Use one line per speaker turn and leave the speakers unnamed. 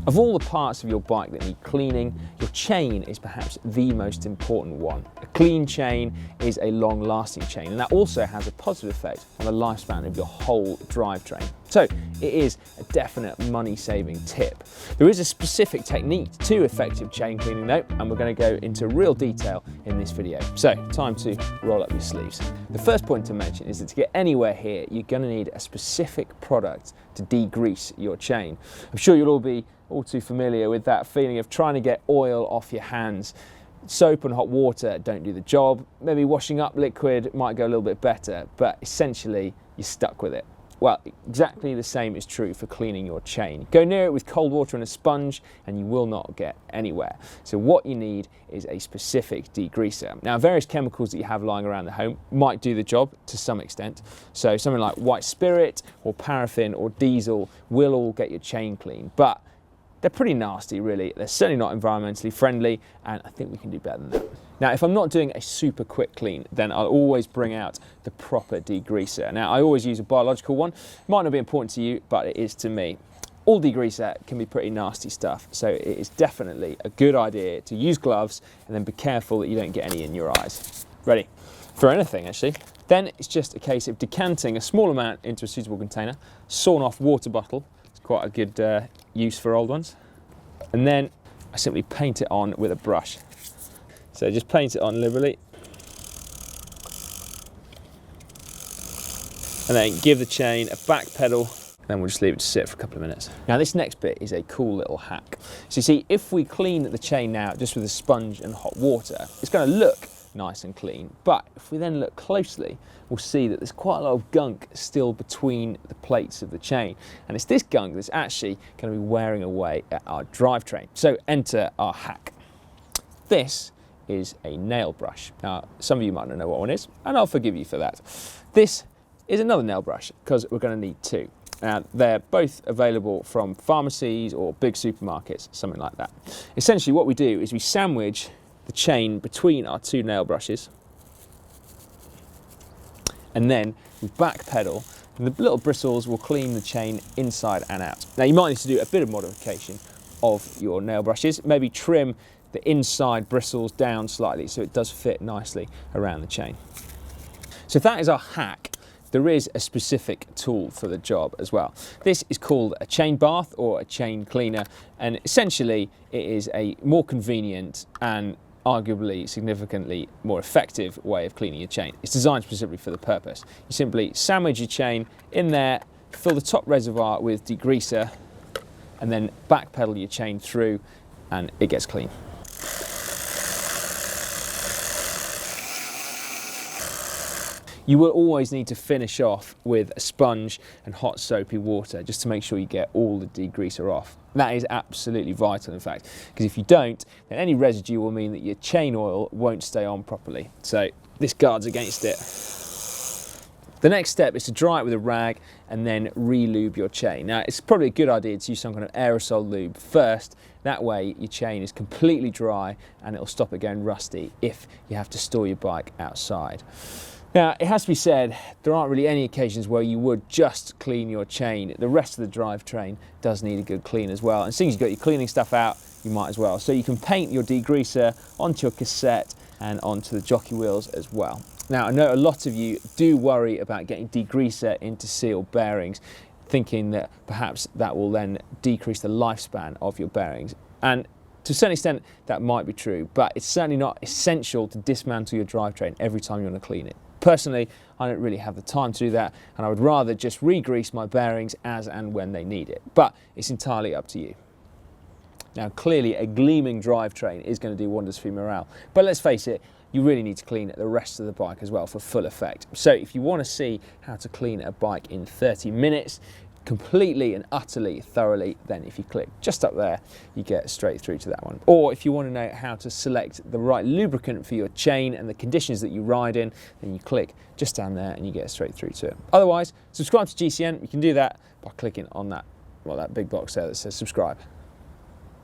Of all the parts of your bike that need cleaning, your chain is perhaps the most important one. A clean chain is a long-lasting chain, and that also has a positive effect on the lifespan of your whole drivetrain. So it is a definite money-saving tip. There is a specific technique to effective chain cleaning though, and we're going to go into real detail in this video. So time to roll up your sleeves. The first point to mention is that to get anywhere here, you're going to need a specific product to degrease your chain. I'm sure you'll all too familiar with that feeling of trying to get oil off your hands. Soap and hot water don't do the job. Maybe washing up liquid might go a little bit better, but essentially you're stuck with it. Well, exactly the same is true for cleaning your chain. Go near it with cold water and a sponge and you will not get anywhere. So what you need is a specific degreaser. Now, various chemicals that you have lying around the home might do the job to some extent. So something like white spirit or paraffin or diesel will all get your chain clean, but they're pretty nasty really. They're certainly not environmentally friendly, and I think we can do better than that. Now, if I'm not doing a super quick clean, then I'll always bring out the proper degreaser. Now, I always use a biological one. Might not be important to you, but it is to me. All degreaser can be pretty nasty stuff, so it is definitely a good idea to use gloves and then be careful that you don't get any in your eyes. Ready? For anything, actually. Then it's just a case of decanting a small amount into a suitable container, sawn off water bottle. It's quite a good use for old ones. And then I simply paint it on with a brush. So just paint it on liberally. And then give the chain a back pedal, then we'll just leave it to sit for a couple of minutes. Now this next bit is a cool little hack. So you see, if we clean the chain now just with a sponge and hot water, it's going to look nice and clean, but if we then look closely, we'll see that there's quite a lot of gunk still between the plates of the chain, and it's this gunk that's actually going to be wearing away at our drivetrain. So enter our hack. This is a nail brush. Now some of you might not know what one is, and I'll forgive you for that. This is another nail brush because we're going to need two. Now they're both available from pharmacies or big supermarkets, something like that. Essentially what we do is we sandwich the chain between our two nail brushes, and then we back pedal, and the little bristles will clean the chain inside and out. Now you might need to do a bit of modification of your nail brushes, maybe trim the inside bristles down slightly so it does fit nicely around the chain. So if that is our hack, there is a specific tool for the job as well. This is called a chain bath or a chain cleaner, and essentially it is a more convenient and arguably significantly more effective way of cleaning your chain. It's designed specifically for the purpose. You simply sandwich your chain in there, fill the top reservoir with degreaser, and then back pedal your chain through and it gets clean. You will always need to finish off with a sponge and hot soapy water just to make sure you get all the degreaser off. That is absolutely vital, in fact, because if you don't, then any residue will mean that your chain oil won't stay on properly. So this guards against it. The next step is to dry it with a rag and then re-lube your chain. Now, it's probably a good idea to use some kind of aerosol lube first. That way your chain is completely dry and it'll stop it going rusty if you have to store your bike outside. Now, it has to be said, there aren't really any occasions where you would just clean your chain. The rest of the drivetrain does need a good clean as well. And as soon as you've got your cleaning stuff out, you might as well. So you can paint your degreaser onto your cassette and onto the jockey wheels as well. Now, I know a lot of you do worry about getting degreaser into sealed bearings, thinking that perhaps that will then decrease the lifespan of your bearings. And to a certain extent, that might be true, but it's certainly not essential to dismantle your drivetrain every time you want to clean it. Personally, I don't really have the time to do that, and I would rather just re-grease my bearings as and when they need it. But it's entirely up to you. Now, clearly a gleaming drivetrain is going to do wonders for your morale, but let's face it, you really need to clean the rest of the bike as well for full effect. So if you want to see how to clean a bike in 30 minutes, completely and utterly thoroughly, then if you click just up there, you get straight through to that one. Or if you want to know how to select the right lubricant for your chain and the conditions that you ride in, then you click just down there and you get straight through to it. Otherwise, subscribe to GCN. You can do that by clicking on that big box there that says subscribe.